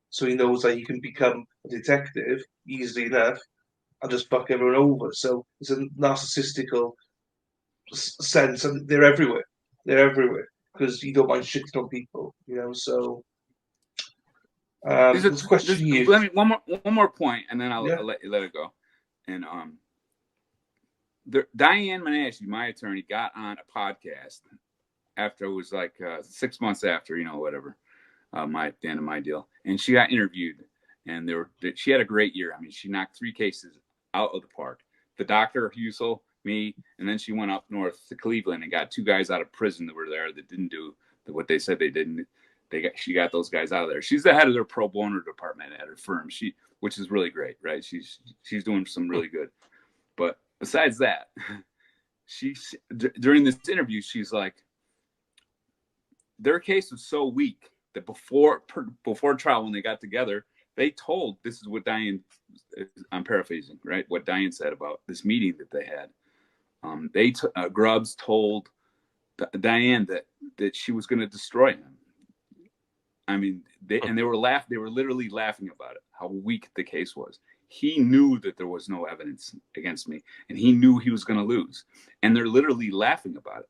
so he knows that he can become a detective easily enough and just fuck everyone over. So it's a narcissistical sense, and they're everywhere. They're everywhere because you don't mind shitting on people, So There's this question here, let me one more point, and then yeah, I'll let it go. And Diane Menashe, my attorney, got on a podcast after it was like 6 months after, whatever, the end of my deal, and she got interviewed, and she had a great year. I mean, she knocked 3 cases out of the park. The doctor, Husel, me, and then she went up north to Cleveland and got 2 guys out of prison that were there that didn't do what they said they didn't. She got those guys out of there. She's the head of their pro bono department at her firm. Which is really great, right? She's doing some really good. But besides that, during this interview, she's like, their case was so weak that before trial, when they got together, they told, this is what Diane, I'm paraphrasing, right? What Diane said about this meeting that they had. Grubbs told Diane that she was going to destroy him. I mean, they were literally laughing about it, how weak the case was. He knew that there was no evidence against me, and he knew he was going to lose. And they're literally laughing about it.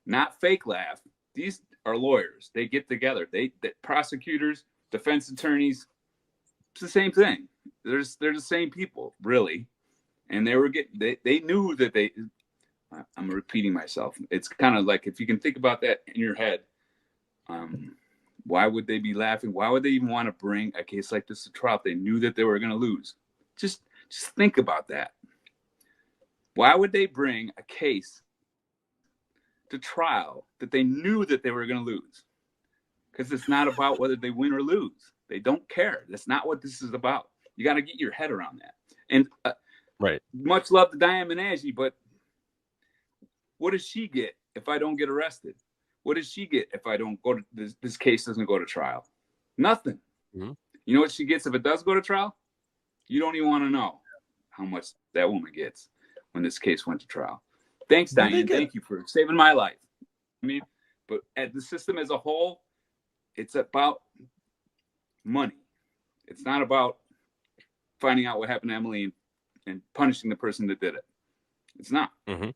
Not fake laugh. These are lawyers. They get together. The prosecutors, defense attorneys, it's the same thing. They're the same people, really. And they knew that I'm repeating myself. It's kind of like, if you can think about that in your head, why would they be laughing? Why would they even want to bring a case like this to trial if they knew that they were going to lose? Just think about that. Why would they bring a case to trial that they knew that they were going to lose? Because it's not about whether they win or lose. They don't care. That's not what this is about. You got to get your head around that. And right. Much love to Diane Menashe, but what does she get if I don't get arrested? What does she get if I don't go to this case doesn't go to trial? Nothing. Mm-hmm. You know what she gets if it does go to trial? You don't even want to know how much that woman gets when this case went to trial. Thanks, Diane. Thank you for saving my life. I mean, but at the system as a whole, it's about money. It's not about finding out what happened to Emily and punishing the person that did it. It's not. Mm-hmm.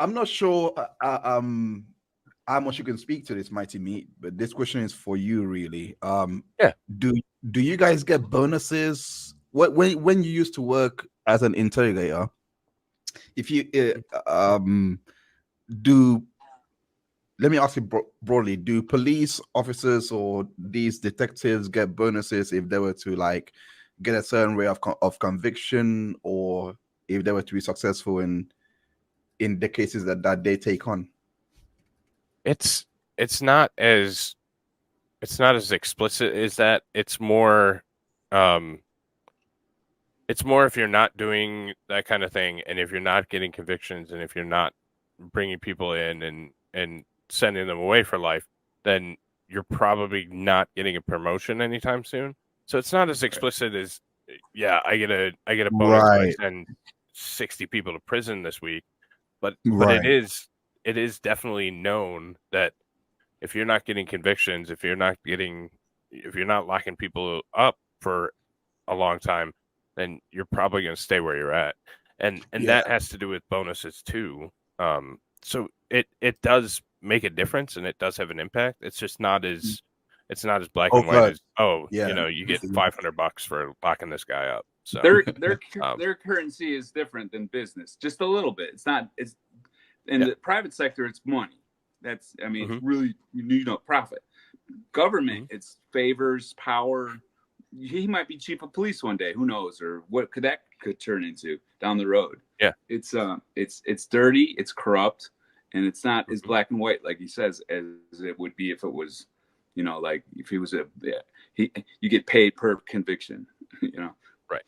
I'm not sure how much you can speak to this, Mighty Meat, but this question is for you, really. Yeah. Do you guys get bonuses? When you used to work as an interrogator, if you let me ask you broadly, do police officers or these detectives get bonuses if they were to like get a certain way of conviction, or if they were to be successful in the cases that they take on? It's not as explicit as that. It's more if you're not doing that kind of thing, and if you're not getting convictions, and if you're not bringing people in and sending them away for life, then you're probably not getting a promotion anytime soon. So it's not as explicit as, yeah, I get a bonus if I send 60 people to prison this week. But it is definitely known that if you're not getting convictions, if you're not locking people up for a long time, then you're probably going to stay where you're at. And that has to do with bonuses too. So it does make a difference, and it does have an impact. It's just not as black and white as, you get $500 for locking this guy up. So their currency is different than business, just a little bit. It's not. It's in the private sector. It's money. That's. I mean, it's really profit. Government, it's favors, power. He might be chief of police one day. Who knows? Or what could turn into down the road? Yeah. It's dirty. It's corrupt, and it's not as black and white like he says as it would be if it was, like if he was you get paid per conviction. Right.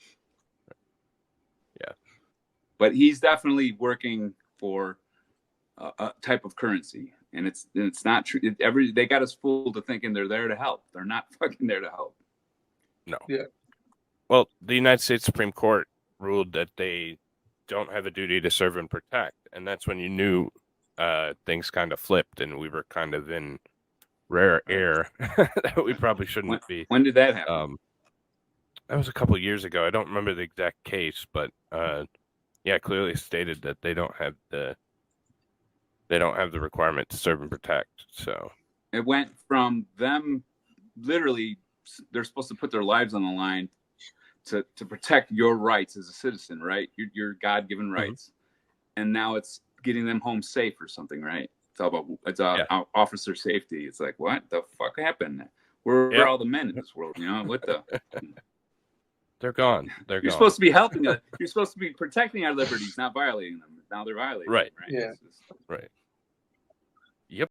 Yeah. But he's definitely working for a type of currency, and it's not true. They got us fooled to thinking they're there to help. They're not fucking there to help. No. Yeah. Well, the United States Supreme Court ruled that they don't have a duty to serve and protect, and that's when you knew things kind of flipped, and we were kind of in rare air that we probably shouldn't be. When did that happen? That was a couple of years ago. I don't remember the exact case, but yeah, clearly stated that they don't have the requirement to serve and protect. So it went from them literally, they're supposed to put their lives on the line to protect your rights as a citizen, right? Your God-given rights. And now it's getting them home safe or something, right? It's all officer safety. It's like, what the fuck happened? Where are all the men in this world? You know, what the? They're gone. You're supposed to be helping us. You're supposed to be protecting our liberties, not violating them. Now they're violating them, Yeah. Right.